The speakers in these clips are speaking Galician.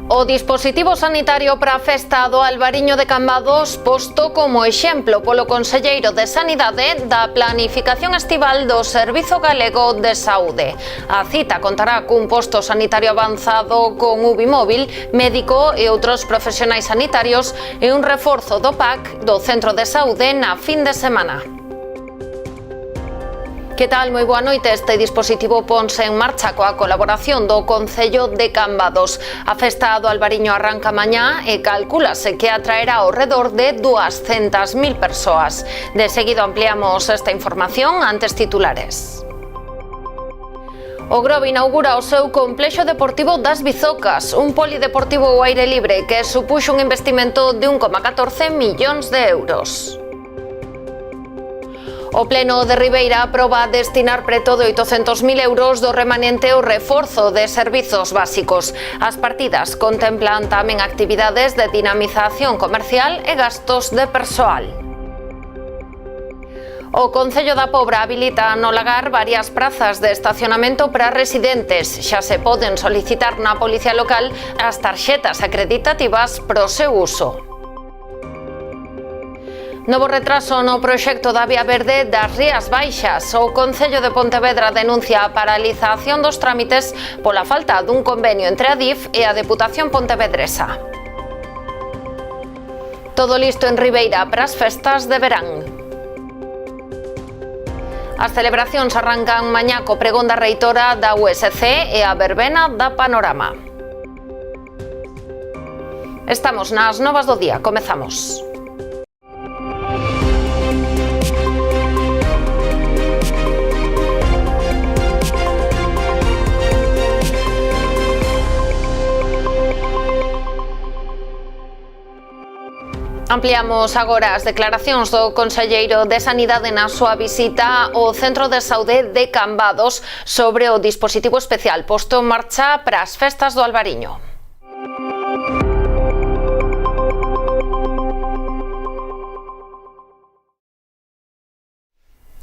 O dispositivo sanitario para a festa do Albariño de Cambados posto como exemplo polo conselleiro de Sanidade da planificación estival do Servizo Galego de Saúde. A cita contará cun posto sanitario avanzado con UBI móvil, médico e outros profesionais sanitarios e un reforzo do PAC do Centro de Saúde na fin de semana. Que tal? Moi boa noite. Este dispositivo ponse en marcha coa colaboración do Concello de Cambados. A festa do Albariño arranca mañá e calcúlase que atraerá ao redor de 200.000 persoas. De seguido ampliamos esta información antes titulares. O Grove inaugura o seu complexo deportivo das Bizocas, un polideportivo ao aire libre que supuxo un investimento de 1,14 millóns de euros. O Pleno de Ribeira aproba destinar preto de 800.000 euros do remanente ao reforzo de servizos básicos. As partidas contemplan tamén actividades de dinamización comercial e gastos de persoal. O Concello da Pobra habilita no Lagar varias prazas de estacionamento para residentes. Xa se poden solicitar na Policía Local as tarxetas acreditativas pro seu uso. Novo retraso no proxecto da Vía Verde das Rías Baixas. O Concello de Pontevedra denuncia a paralización dos trámites pola falta dun convenio entre a DIF e a Deputación Pontevedresa. Todo listo en Ribeira para as festas de verán. As celebracións arrancan mañá co pregón da reitora da USC e a verbena da Panorama. Estamos nas novas do día. Comezamos. Ampliamos agora as declaracións do conselleiro de Sanidade na súa visita ao Centro de Saúde de Cambados sobre o dispositivo especial posto en marcha para as festas do Albariño.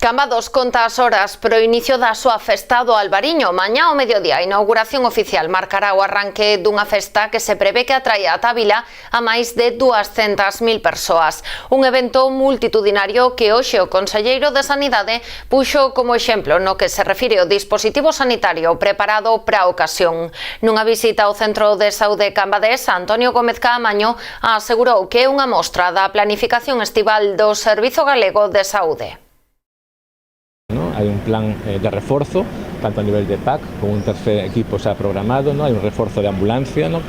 Cambados conta as horas para o inicio da súa festa do Albariño. Mañá ao mediodía, a inauguración oficial marcará o arranque dunha festa que se prevé que atraia ata a vila a máis de 200.000 persoas. Un evento multitudinario que hoxe o conselleiro de Sanidade puxo como exemplo no que se refire ao dispositivo sanitario preparado para a ocasión. Nunha visita ao Centro de Saúde Cambadés, Antonio Gómez Caamaño asegurou que é unha mostra da planificación estival do Servizo Galego de Saúde. Hay un plan de refuerzo, tanto a nivel de PAC, con un tercer equipo se ha programado, ¿no? Hay un refuerzo de ambulancia, ¿no?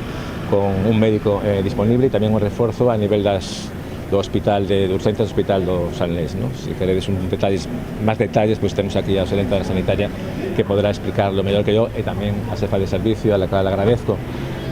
Con un médico disponible y también un refuerzo a nivel do hospital de urgencias do Hospital do Salnés, ¿no? Si queredes máis detalles, pues temos aquí a xerente da sanitaria que poderá explicarlo mellor que yo e tamén a xefa de servicio, a la cual agradezco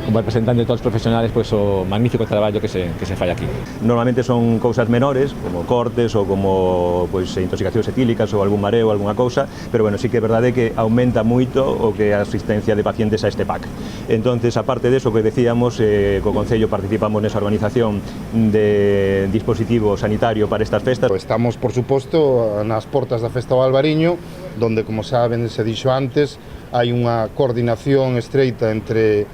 como representante de todos os profesionales pues o magnífico traballo que se fai aquí. Normalmente son cousas menores, como cortes ou como pues, intoxicacións etílicas ou algún mareo, algunha cousa, pero bueno, sí que é verdade que aumenta moito o que a asistencia de pacientes a este PAC. Entonces, aparte de eso que decíamos, co Concello participamos nesa organización de dispositivo sanitario para estas festas. Estamos, por suposto, nas portas da Festa do Albariño, donde, como saben, se dixo antes, hai unha coordinación estreita entre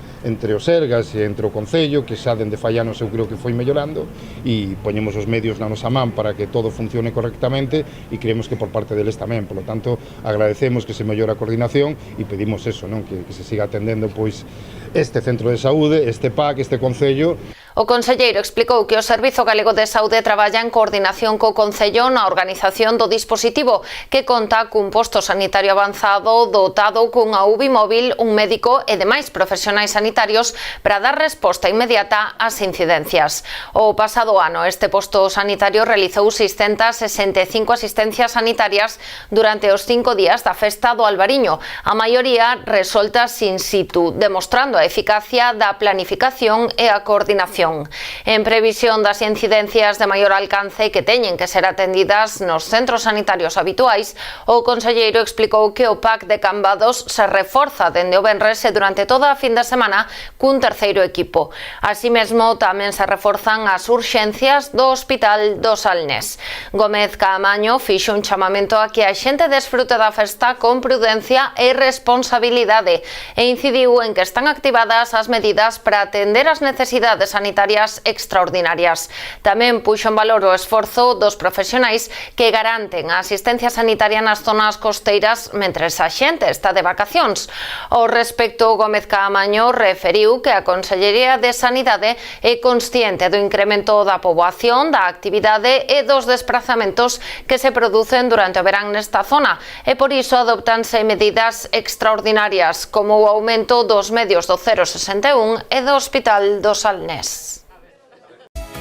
os Sergas e entre o Concello, que xa dende fai anos eu creo que foi mellorando e poñemos os medios na nosa man para que todo funcione correctamente e creemos que por parte deles tamén. Por lo tanto, agradecemos que se mellore a coordinación e pedimos eso, non? Que se siga atendendo pois este centro de saúde, este PAC, este Concello. O conselleiro explicou que o Servizo Galego de Saúde traballa en coordinación co Concello na organización do dispositivo, que conta cun posto sanitario avanzado dotado cunha UBI móvil, un médico e demais profesionais sanitarios para dar resposta inmediata ás incidencias. O pasado ano, este posto sanitario realizou 665 asistencias sanitarias durante os 5 días da festa do Albariño, a maioría resoltas in situ, demostrando a eficacia da planificación e a coordinación. prevención. En previsión das incidencias de maior alcance que teñen que ser atendidas nos centros sanitarios habituais, o conselleiro explicou que o PAC de Cambados se reforza dende o venres e durante toda a fin de semana cun terceiro equipo. Así mesmo, tamén se reforzan as urxencias do Hospital do Salnés. Gómez Caamaño fixo un chamamento a que a xente desfrute da festa con prudencia e responsabilidade e incidiu en que están activadas as medidas para atender as necesidades sanitarias extraordinarias. Tamén puxo en valor o esforzo dos profesionais que garanten a asistencia sanitaria nas zonas costeiras mentres a xente está de vacacións. Ao respecto, Gómez Caamaño referiu que a Consellería de Sanidade é consciente do incremento da poboación, da actividade e dos desprazamentos que se producen durante o verán nesta zona e por iso adoptanse medidas extraordinarias como o aumento dos medios do 061 e do Hospital do Salnés.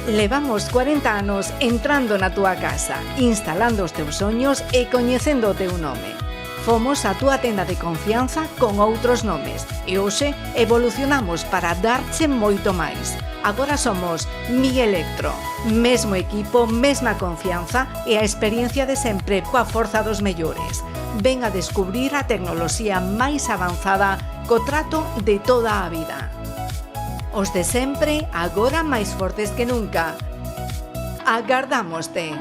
Levamos 40 anos entrando na túa casa, instalando os teus soños e coñecendo o teu nome. Fomos a túa tenda de confianza con outros nomes e hoxe evolucionamos para darche moito máis. Agora somos Mi Electro, mesmo equipo, mesma confianza e a experiencia de sempre coa forza dos mellores. Ven a descubrir a tecnoloxía máis avanzada co trato de toda a vida. Os de sempre, agora máis fortes que nunca. Agardámoste.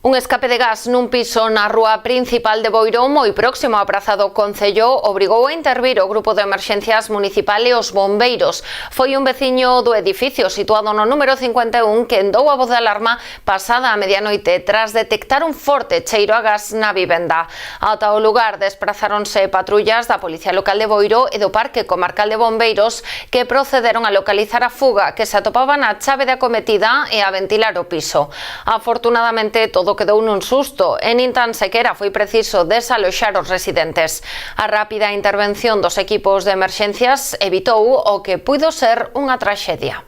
Un escape de gas nun piso na rúa principal de Boiro, moi próximo á praza do Concello, obrigou a intervir o grupo de emerxencias municipal e os bombeiros. Foi un veciño do edificio situado no número 51 que endou a voz de alarma pasada a medianoite tras detectar un forte cheiro a gas na vivenda. Ata o lugar desprazáronse patrullas da Policía Local de Boiro e do Parque Comarcal de Bombeiros que procederon a localizar a fuga que se atopaba na chave de acometida e a ventilar o piso. Afortunadamente, todo quedou nun susto e nin tan sequera foi preciso desaloxar os residentes. A rápida intervención dos equipos de emerxencias evitou o que puido ser unha traxedia.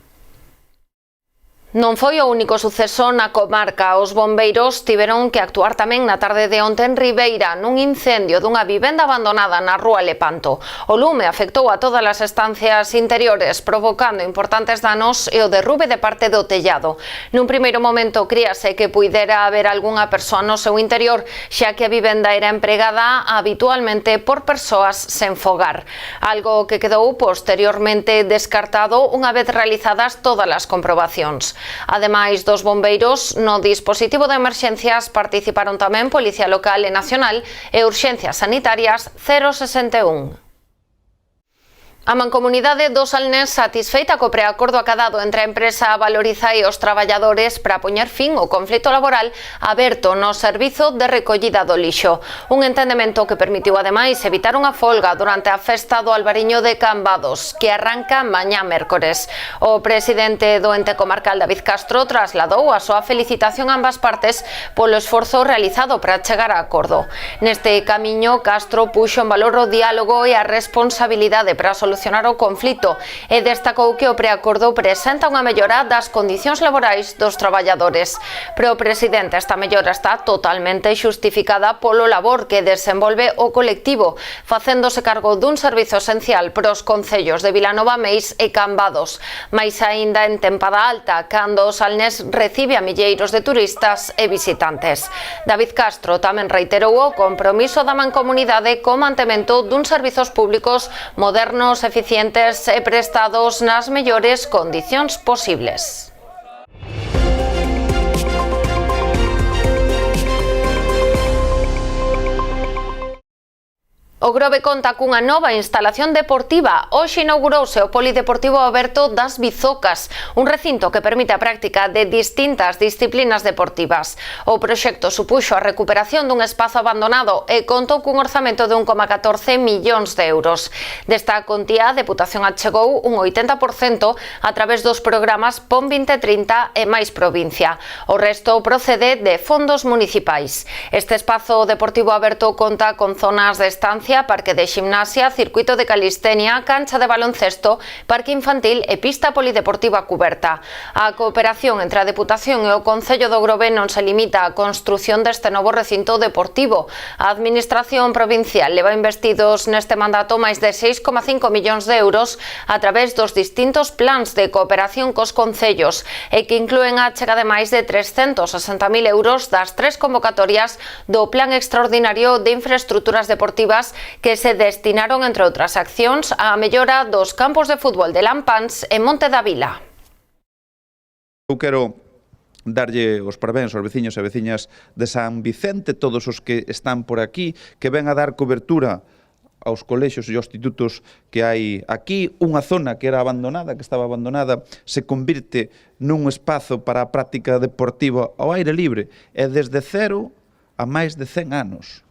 Non foi o único suceso na comarca. Os bombeiros tiveron que actuar tamén na tarde de onte en Ribeira nun incendio dunha vivenda abandonada na rúa Lepanto. O lume afectou a todas as estancias interiores, provocando importantes danos e o derrube de parte do tellado. Nun primeiro momento críase que puidera haber algunha persoa no seu interior, xa que a vivenda era empregada habitualmente por persoas sen fogar. Algo que quedou posteriormente descartado unha vez realizadas todas as comprobacións. Ademais dos bombeiros, no dispositivo de emerxencias participaron tamén Policía Local e Nacional e Urxencias Sanitarias 061. A Mancomunidade do Salnés satisfeita co preacordo acadado entre a empresa Valoriza e os traballadores para poñer fin ao conflito laboral aberto no servizo de recollida do lixo. Un entendemento que permitiu ademais evitar unha folga durante a festa do Albariño de Cambados, que arranca mañá mércores. O presidente do ente comarcal David Castro trasladou a súa felicitación a ambas partes polo esforzo realizado para chegar a acordo. Neste camiño, Castro puxo en valor o diálogo e a responsabilidade para solucionar o conflito e destacou que o preacordo presenta unha mellora das condicións laborais dos traballadores. Pero o presidente, esta mellora está totalmente xustificada polo labor que desenvolve o colectivo, facéndose cargo dun servizo esencial para os concellos de Vilanova, Meis e Cambados, máis aínda en tempada alta, cando o Salnés recibe a milleiros de turistas e visitantes. David Castro tamén reiterou o compromiso da Mancomunidade co mantemento duns servizos públicos modernos, eficientes e prestados nas mellores condicións posibles. O Grove conta cunha nova instalación deportiva. Hoxe inaugurouse o Polideportivo Aberto das Bizocas, un recinto que permite a práctica de distintas disciplinas deportivas. O proxecto supuxo a recuperación dun espazo abandonado e contou cun orzamento de 1,14 millóns de euros. Desta contía, a Deputación achegou un 80% a través dos programas PON 2030 e máis provincia. O resto procede de fondos municipais. Este espazo deportivo aberto conta con zonas de estancia Galicia, parque de ximnasia, circuito de calistenia, cancha de baloncesto, parque infantil e pista polideportiva cuberta. A cooperación entre a Deputación e o Concello do Grove non se limita á construción deste novo recinto deportivo. A Administración provincial leva investidos neste mandato máis de 6,5 millóns de euros a través dos distintos plans de cooperación cos concellos e que inclúen a chega de máis de 360.000 euros das 3 convocatorias do Plan Extraordinario de Infraestructuras Deportivas que se destinaron, entre outras accións, á mellora dos campos de fútbol de Lampans e Monte da Vila. Eu quero darlle os parabéns aos veciños e veciñas de San Vicente, todos os que están por aquí, que ven a dar cobertura aos colexios e aos institutos que hai aquí. Unha zona que era abandonada, que estaba abandonada, se convirte nun espazo para a práctica deportiva ao aire libre e desde 0 a máis de 100 anos.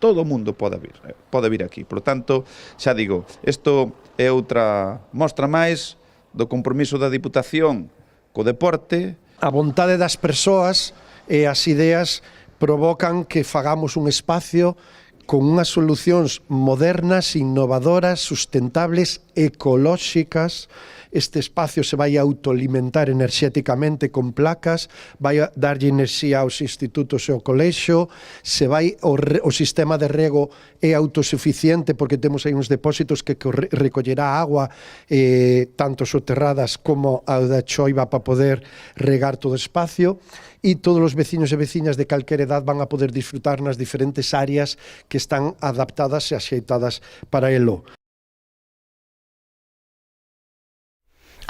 Todo o mundo pode vir aquí. Por lo tanto, xa digo, isto é outra mostra máis do compromiso da Diputación co deporte. A vontade das persoas e as ideas provocan que fagamos un espacio con unhas solucións modernas, innovadoras, sustentables, ecolóxicas. Este espacio se vai autoalimentar enerxéticamente con placas, vai a darlle enerxía aos institutos e ao colexio, o sistema de rego é autosuficiente porque temos aí uns depósitos que recollerá agua tanto soterradas como a da choiva para poder regar todo o espacio, e todos os veciños e veciñas de calquera edad van a poder disfrutar nas diferentes áreas que están adaptadas e axeitadas para elo.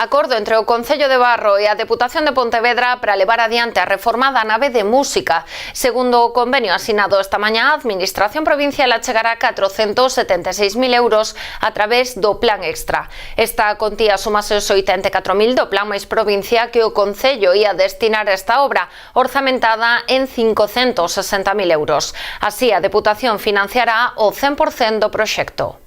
Acordo entre o Concello de Barro e a Deputación de Pontevedra para levar adiante a reforma da nave de música. Segundo o convenio asinado esta mañá, a Administración provincial achegará 476.000 euros a través do Plan Extra. Esta contía sumase os 84.000 do Plan máis provincia que o Concello ia destinar a esta obra, orzamentada en 560.000 euros. Así, a Deputación financiará o 100% do proxecto.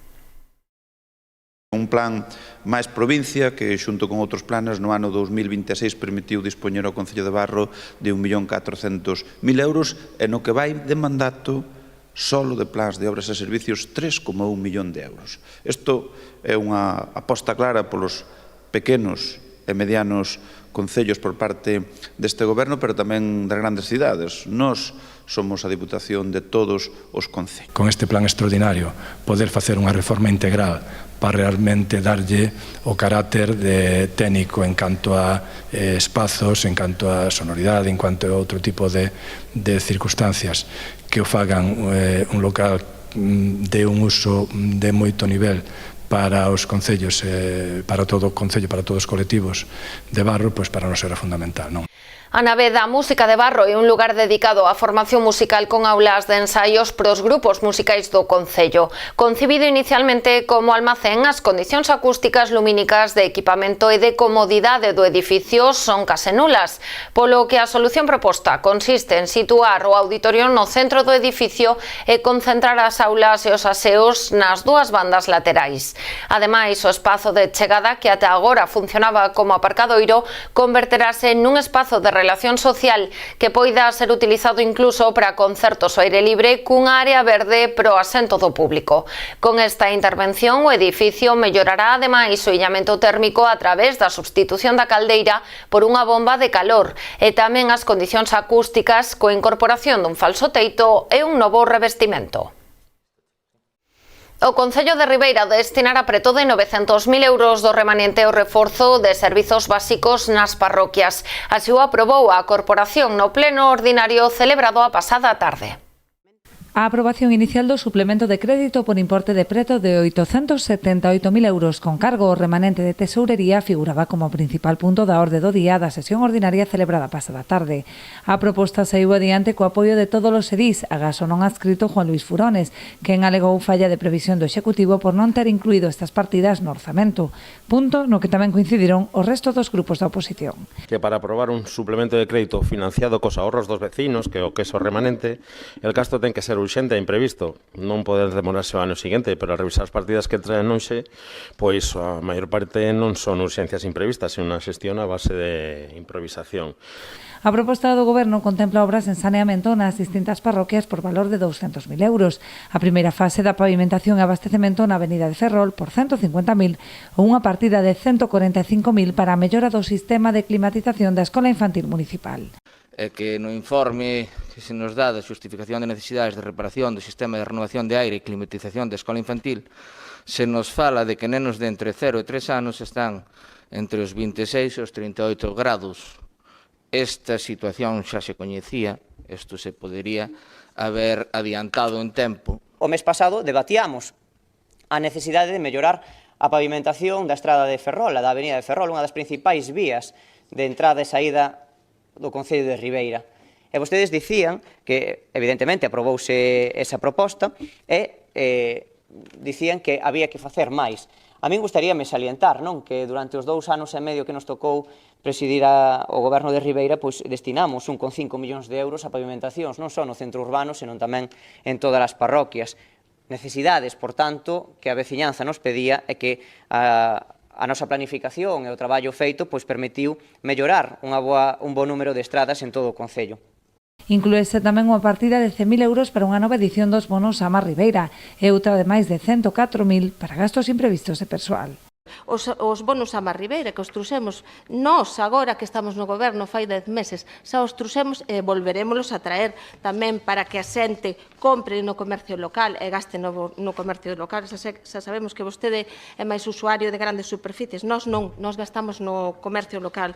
Un plan máis provincia que, xunto con outros planes, no ano 2026 permitiu dispoñer ao Concello de Barro de 1.400.000 euros e no que vai de mandato solo de plans de obras e servicios 3,1 millón de euros. Isto é unha aposta clara polos pequenos e medianos concellos por parte deste goberno, pero tamén das grandes cidades. Nós somos a Diputación de todos os concellos. Con este plan extraordinario, poder facer unha reforma integral para realmente darlle o carácter de técnico en canto a espazos, en canto a sonoridade, en cuanto a outro tipo de circunstancias que o fagan un local de un uso de moito nivel para os concellos, para todo o concello, para todos os colectivos de Barro, pois para nós era fundamental, non? A nave da Música de Barro é un lugar dedicado á formación musical con aulas de ensaios pros grupos musicais do Concello. Concibido inicialmente como almacén, as condicións acústicas, lumínicas, de equipamento e de comodidade do edificio son case nulas, polo que a solución proposta consiste en situar o auditorio no centro do edificio e concentrar as aulas e os aseos nas dúas bandas laterais. Ademais, o espazo de chegada, que ata agora funcionaba como aparcadoiro, converterase nun espazo de relación social que poida ser utilizado incluso para concertos ao aire libre cunha área verde pro asento do público. Con esta intervención, o edificio mellorará ademais o illamento térmico a través da substitución da caldeira por unha bomba de calor e tamén as condicións acústicas coa incorporación dun falso teito e un novo revestimento. O Concello de Ribeira destinará preto de 900.000 euros do remanente ao reforzo de servizos básicos nas parroquias. Así o aprobou a Corporación no pleno ordinario celebrado a pasada tarde. A aprobación inicial do suplemento de crédito por importe de preto de 878.000 euros con cargo ao remanente de tesourería figuraba como principal punto da orde do día da sesión ordinaria celebrada pasada tarde. A proposta saiu adiante co apoio de todos os edís, agás o non adscrito Juan Luis Furones, quen alegou falla de previsión do Executivo por non ter incluído estas partidas no orzamento, punto no que tamén coincidiron os restos dos grupos da oposición. Que para aprobar un suplemento de crédito financiado cos ahorros dos vecinos, que o queso remanente, el gasto ten que ser urxente e imprevisto. Non poder demorarse o ano seguinte, pero a revisar as partidas que traen hoxe, pois a maior parte non son urxencias imprevistas, é unha xestión a base de improvisación. A proposta do Goberno contempla obras en saneamento nas distintas parroquias por valor de 200.000 euros. A primeira fase da pavimentación e abastecemento na Avenida de Ferrol por 150.000 ou unha partida de 145.000 para a mellora do sistema de climatización da Escola Infantil Municipal. É que no informe que se nos dá da xustificación de necesidades de reparación do sistema de renovación de aire e climatización da escola infantil se nos fala de que nenos de entre 0 e 3 anos están entre os 26 e os 38 grados. Esta situación xa se coñecía, isto se podería haber adiantado en tempo. O mes pasado debatíamos a necesidade de mellorar a pavimentación da estrada de Ferrol, a da avenida de Ferrol, unha das principais vías de entrada e saída do Concello de Ribeira. E vostedes dicían que, evidentemente, aprobouse esa proposta e dicían que había que facer máis. A min gustaríame salientar, non, que durante os 2 anos e medio que nos tocou presidir o Goberno de Ribeira, pois destinamos 1,5 millóns de euros a pavimentacións, non só no centro urbano, senón tamén en todas as parroquias. Necesidades, por tanto, que a veciñanza nos pedía e que a nosa planificación e o traballo feito pois permitiu mellorar un bo número de estradas en todo o Concello. Inclúese tamén unha partida de 100.000 euros para unha nova edición dos bonos Ama Ribeira e outra de máis de 104.000 para gastos imprevistos de persoal. Os bonos Ama Ribeira que os trouxemos nós agora que estamos no goberno fai 10 meses, xa os trouxemos e volverémolos a traer tamén para que a xente compre no comercio local e gaste no comercio local. Xa sabemos que vostede é máis usuario de grandes superficies, nós non, nós gastamos no comercio local.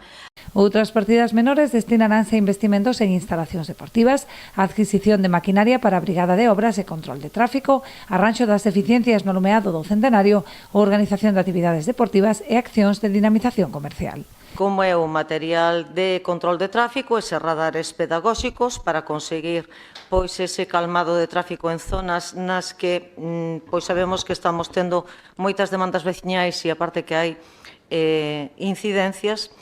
Outras partidas menores destinaránse a investimentos en instalacións deportivas, a adquisición de maquinaria para a Brigada de Obras e Control de Tráfico, arranxo das eficiencias no lumeado do centenario ou organización de actividades deportivas e accións de dinamización comercial. Como é o material de control de tráfico, ese radares pedagóxicos para conseguir pois ese calmado de tráfico en zonas nas que pois sabemos que estamos tendo moitas demandas veciñais e aparte que hai incidencias.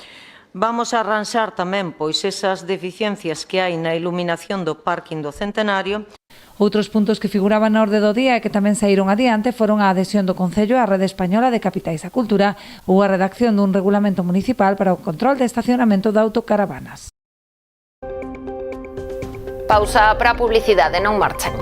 Vamos a arranxar tamén pois esas deficiencias que hai na iluminación do parking do centenario. Outros puntos que figuraban na orde do día e que tamén saíron adiante foron a adhesión do Concello á Rede Española de Capitais da Cultura ou a redacción dun regulamento municipal para o control de estacionamento de autocaravanas. Pausa para a publicidade, non marchen.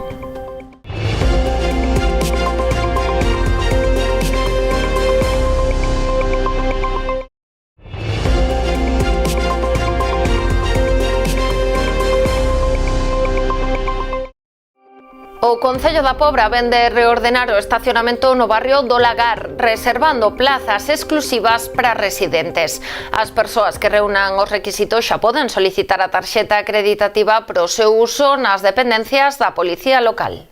O Concello da Pobra vende reordenar o estacionamento no barrio do Lagar, reservando plazas exclusivas para residentes. As persoas que reúnan os requisitos xa poden solicitar a tarxeta acreditativa para o seu uso nas dependencias da Policía Local.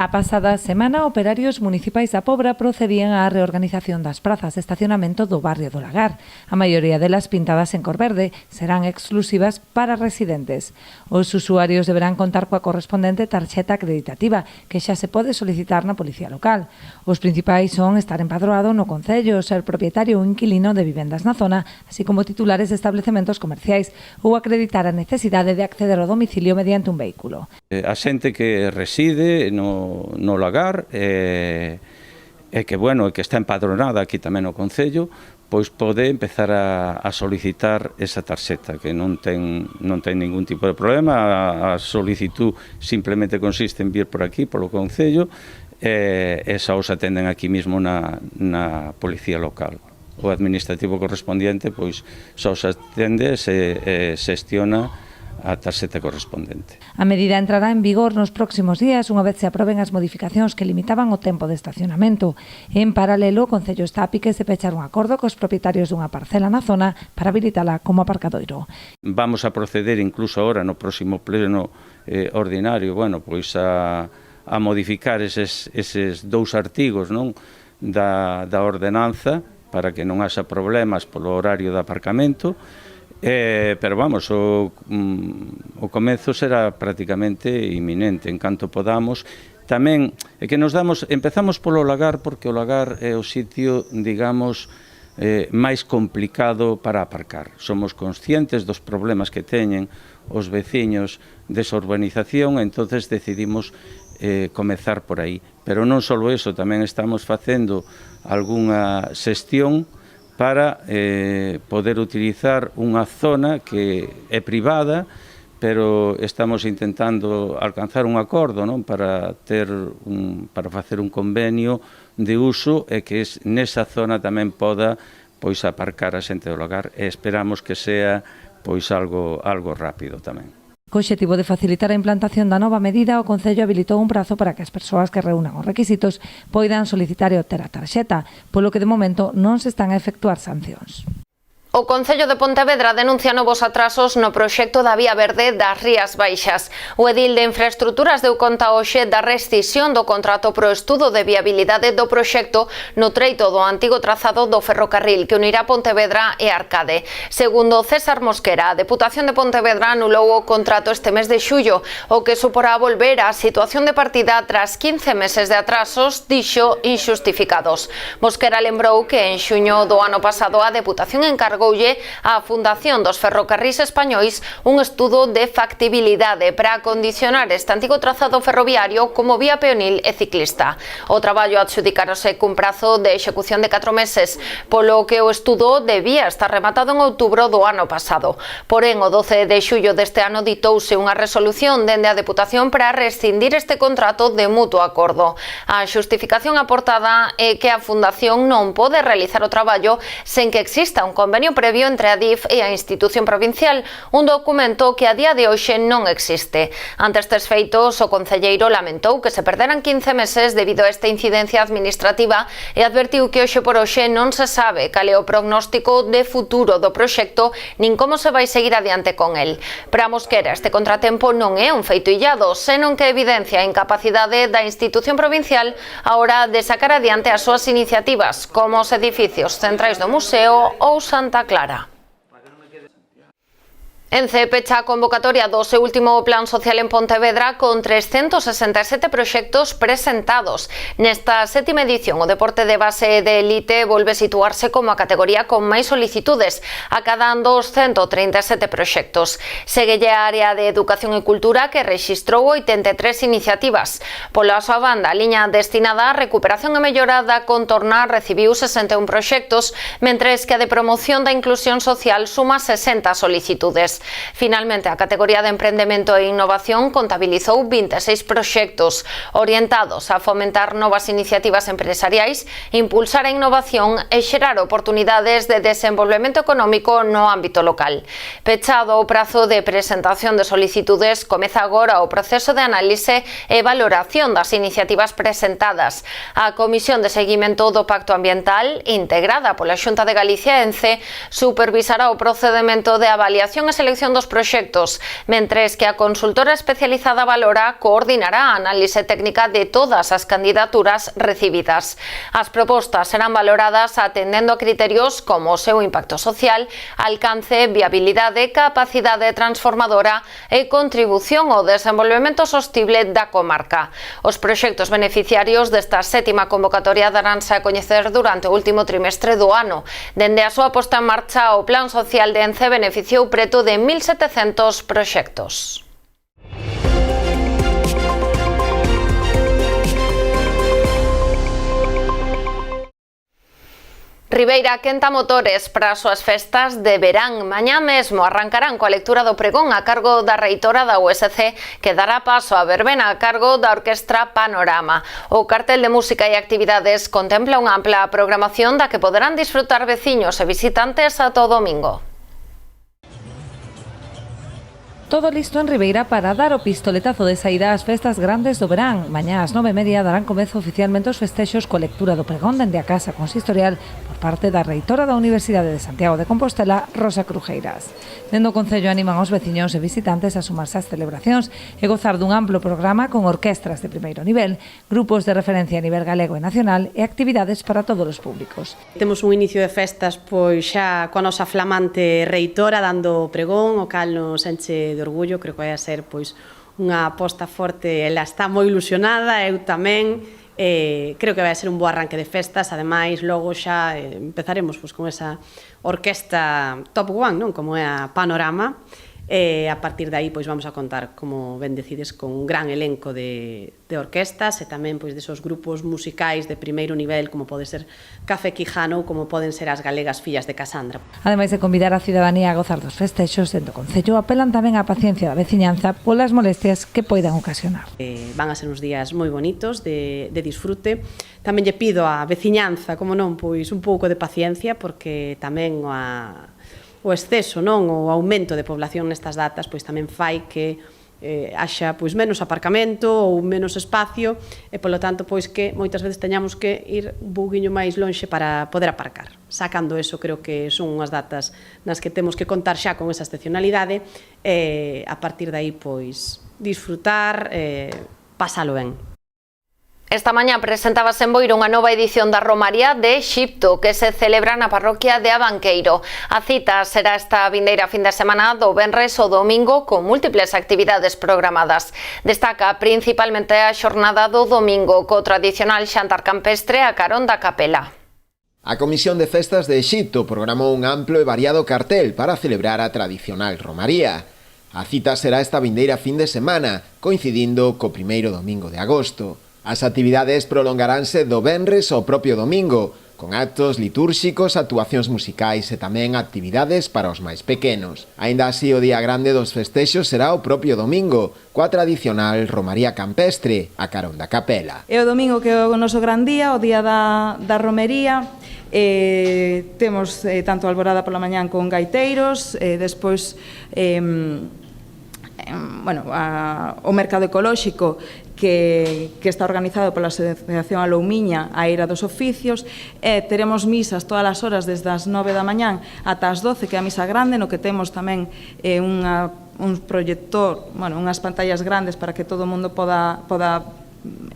A pasada semana, operarios municipais da Pobra procedían á reorganización das prazas de estacionamento do barrio do Lagar. A maioría delas pintadas en cor verde serán exclusivas para residentes. Os usuarios deberán contar coa correspondente tarxeta acreditativa, que xa se pode solicitar na Policía Local. Os principais son estar empadroado no Concello, ser propietario ou inquilino de vivendas na zona, así como titulares de establecementos comerciais ou acreditar a necesidade de acceder ao domicilio mediante un vehículo. A xente que reside no Lagar e que está empadronada aquí tamén no Concello, pois pode empezar a solicitar esa tarxeta, que non ten ningún tipo de problema. A solicitud simplemente consiste en vir por aquí, polo Concello, e xa os atenden aquí mesmo na Policía Local. O administrativo correspondiente pois xa os atende e xestiona a tarxeta correspondente. A medida entrará en vigor nos próximos días unha vez se aproben as modificacións que limitaban o tempo de estacionamento. En paralelo, o Concello está a piques de pechar un acordo cos propietarios dunha parcela na zona para habilitala como aparcadoiro. Vamos a proceder incluso agora no próximo pleno ordinario, pois a modificar eses 2 artigos, non, da ordenanza para que non haxa problemas polo horario de aparcamento. Pero o comezo será prácticamente inminente, en canto podamos. Tamén é que empezamos polo Lagar porque o Lagar é o sitio, digamos, máis complicado para aparcar. Somos conscientes dos problemas que teñen os veciños desa urbanización, entonces decidimos comezar por aí. Pero non só eso, tamén estamos facendo algunha xestión para poder utilizar unha zona que é privada, pero estamos intentando alcanzar un acordo, non, para facer un convenio de uso e que nesa zona tamén poda pois aparcar a xente do lugar, e esperamos que sea pois algo rápido tamén. Co obxectivo de facilitar a implantación da nova medida, o Concello habilitou un prazo para que as persoas que reúnan os requisitos poidan solicitar e obter a tarxeta, polo que de momento non se están a efectuar sancións. O Concello de Pontevedra denuncia novos atrasos no proxecto da Vía Verde das Rías Baixas. O edil de Infraestruturas deu conta hoxe da rescisión do contrato pro estudo de viabilidade do proxecto no treito do antigo trazado do ferrocarril que unirá Pontevedra e Arcade. Segundo César Mosquera, a Deputación de Pontevedra anulou o contrato este mes de xullo, o que suporá volver á situación de partida tras 15 meses de atrasos, dixo, inxustificados. Mosquera lembrou que en xuño do ano pasado a Deputación encargoulle á Fundación dos Ferrocarrís Españois un estudo de factibilidade para acondicionar este antigo trazado ferroviario como vía peonil e ciclista. O traballo adxudicárose cun prazo de execución de 4 meses, polo que o estudo debía estar rematado en outubro do ano pasado. Porén, o 12 de xullo deste ano ditouse unha resolución dende a Deputación para rescindir este contrato de mutuo acordo. A xustificación aportada é que a Fundación non pode realizar o traballo sen que exista un convenio previo entre a DIF e a institución provincial, un documento que a día de hoxe non existe. Ante estes feitos, o concelleiro lamentou que se perderan 15 meses debido a esta incidencia administrativa e advertiu que hoxe por hoxe non se sabe cal é o prognóstico de futuro do proxecto nin como se vai seguir adiante con el. Para Mosquera, este contratempo non é un feito illado, senón que evidencia a incapacidade da institución provincial a hora de sacar adiante as súas iniciativas, como os edificios centrais do museo ou Santa Clara. Ence pecha a convocatoria do seu último plan social en Pontevedra con 367 proxectos presentados. Nesta sétima edición, o deporte de base de elite volve situarse como a categoría con máis solicitudes, acadando os 137 proxectos. Seguelle a área de Educación e Cultura, que rexistrou 83 iniciativas. Pola súa banda, a liña destinada á recuperación e mellora da contorna recibiu 61 proxectos, mentres que a de promoción da inclusión social suma 60 solicitudes. Finalmente, a categoría de Emprendemento e Innovación contabilizou 26 proxectos orientados a fomentar novas iniciativas empresariais, impulsar a innovación e xerar oportunidades de desenvolvemento económico no ámbito local. Pechado o prazo de presentación de solicitudes, comeza agora o proceso de análise e valoración das iniciativas presentadas. A Comisión de Seguimento do Pacto Ambiental, integrada pola Xunta de Galicia e ENCE, supervisará o procedemento de avaliación e selección dos proxectos, mentres que a consultora especializada Valora coordinará a análise técnica de todas as candidaturas recibidas. As propostas serán valoradas atendendo a criterios como o seu impacto social, alcance, viabilidade, capacidade transformadora e contribución ao desenvolvemento sostible da comarca. Os proxectos beneficiarios desta sétima convocatoria daránse a coñecer durante o último trimestre do ano. Dende a súa posta en marcha, o Plan Social de ENCE beneficiou preto de 1.700 proxectos. Ribeira quenta motores para as súas festas de verán. Mañá mesmo arrancarán coa lectura do pregón a cargo da reitora da USC, que dará paso a verbena a cargo da Orquestra Panorama. O cartel de música e actividades contempla unha ampla programación da que poderán disfrutar veciños e visitantes ata o domingo. Todo listo en Ribeira para dar o pistoletazo de saída ás festas grandes do verán. Mañá ás 9:30 darán comezo oficialmente os festexos coa lectura do pregón dende a Casa Consistorial por parte da reitora da Universidade de Santiago de Compostela, Rosa Crujeiras. Dende o Concello animan aos veciños e visitantes a sumarse ás celebracións e gozar dun amplo programa con orquestras de primeiro nivel, grupos de referencia a nivel galego e nacional e actividades para todos os públicos. Temos un inicio de festas pois xa coa nosa flamante reitora dando o pregón, o cal nos enche de orgullo, creo que vai a ser pois unha aposta forte, ela está moi ilusionada, eu tamén, creo que vai a ser un bo arranque de festas, ademais logo xa empezaremos pois con esa orquesta top one, non, como é a Panorama, A partir de aí pois vamos a contar, como ben decides, con un gran elenco de orquestas e tamén pois desos grupos musicais de primeiro nivel, como pode ser Café Quijano ou como poden ser as galegas Fillas de Casandra. Ademais de convidar a cidadanía a gozar dos festexos, dentro do Concello apelan tamén á paciencia da veciñanza polas molestias que poidan ocasionar. Van a ser uns días moi bonitos de disfrute. Tamén lle pido á veciñanza, como non, pois un pouco de paciencia, porque tamén o exceso, non, o aumento de población nestas datas pois tamén fai que haxa pois menos aparcamento ou menos espacio e polo tanto pois que moitas veces teñamos que ir un pouquiño máis lonxe para poder aparcar. Sacando eso, creo que son unhas datas nas que temos que contar xa con esa excepcionalidade e a partir de aí pois disfrutar, pasalo ben. Esta mañá presentábase en Boiro unha nova edición da Romaría de Exipto que se celebra na parroquia de Abanqueiro. A cita será esta vindeira fin de semana do venres ao domingo con múltiples actividades programadas. Destaca principalmente a xornada do domingo co tradicional xantar campestre a carón da capela. A Comisión de Festas de Exipto programou un amplo e variado cartel para celebrar a tradicional Romaría. A cita será esta vindeira fin de semana, coincidindo co primeiro domingo de agosto. As actividades prolongaránse do venres ao propio domingo, con actos litúrxicos, actuacións musicais e tamén actividades para os máis pequenos. Aínda así, o día grande dos festexos será o propio domingo, coa tradicional Romaría Campestre, a carón da capela. É o domingo que é o noso gran día, o día da romería. Temos tanto a alborada pola mañán con gaiteiros, despois o mercado ecolóxico que está organizado pola Asociación Aloumiña, a Eira dos Oficios, e teremos misas todas as horas desde as 9 da mañán ata as 12, que é a misa grande, no que temos tamén un proyector, unhas pantallas grandes para que todo o mundo poda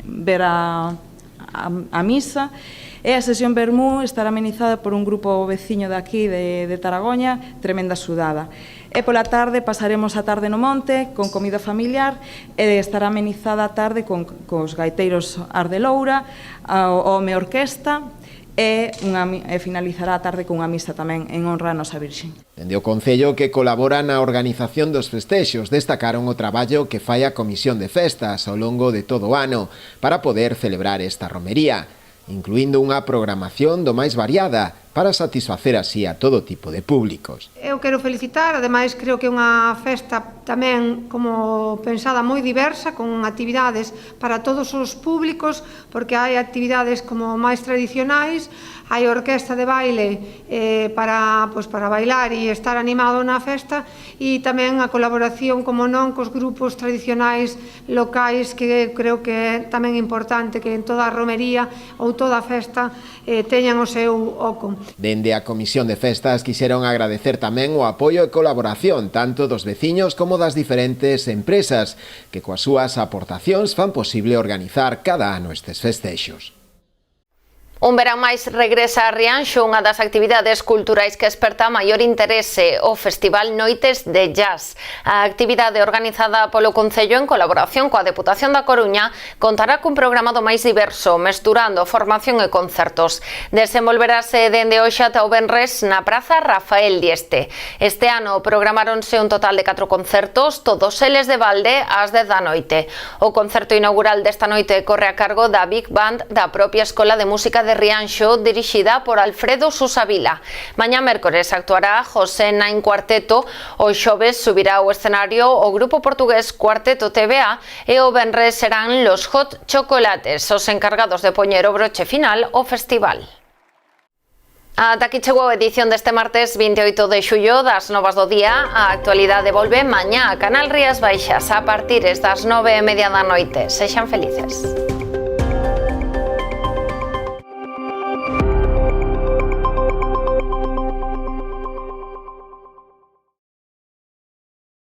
ver a misa. E a sesión vermú estará amenizada por un grupo veciño daqui de Taragoña, Tremenda Sudada. E pola tarde pasaremos a tarde no monte con comida familiar e estará amenizada a tarde cos gaiteiros Ardeloura, a Home Orquesta e finalizará a tarde cunha misa tamén en honra a Nosa Virxe. Dende o Concello que colabora na organización dos festexos destacaron o traballo que fai a Comisión de Festas ao longo de todo o ano para poder celebrar esta romería, incluindo unha programación do máis variada para satisfacer así a todo tipo de públicos. Eu quero felicitar, ademais creo que é unha festa tamén como pensada moi diversa, con actividades para todos os públicos, porque hai actividades como máis tradicionais, hai orquesta de baile para bailar e estar animado na festa, e tamén a colaboración, como non, cos grupos tradicionais locais, que creo que é tamén importante que en toda a romería ou toda a festa teñan o seu oco. Dende a Comisión de Festas quixeron agradecer tamén o apoio e colaboración tanto dos veciños como das diferentes empresas que coas súas aportacións fan posible organizar cada ano estes festexos. Un verán máis regresa a Rianxo unha das actividades culturais que esperta maior interese, o Festival Noites de Jazz. A actividade organizada polo Concello en colaboración coa Deputación da Coruña contará cun programado máis diverso, mesturando formación e concertos. Desenvolverase dende hoxe ata o venres na Praza Rafael Dieste. Este ano programáronse un total de 4 concertos, todos eles de balde ás 10 da noite. O concerto inaugural desta noite corre a cargo da Big Band da propia Escola de Música de Rianxo, dirixida por Alfredo Susavila. Mañá mércores actuará José Nain Cuarteto, o xoves subirá ao escenario o grupo portugués Cuarteto TVA e o venres serán los Hot Chocolates, os encargados de poñer o broche final ao festival. Ata aquí chegou a edición deste martes 28 de xullo das Novas do Día. A actualidade volve mañá a Canal Rías Baixas a partires das 9:30 da noite. Sexan felices.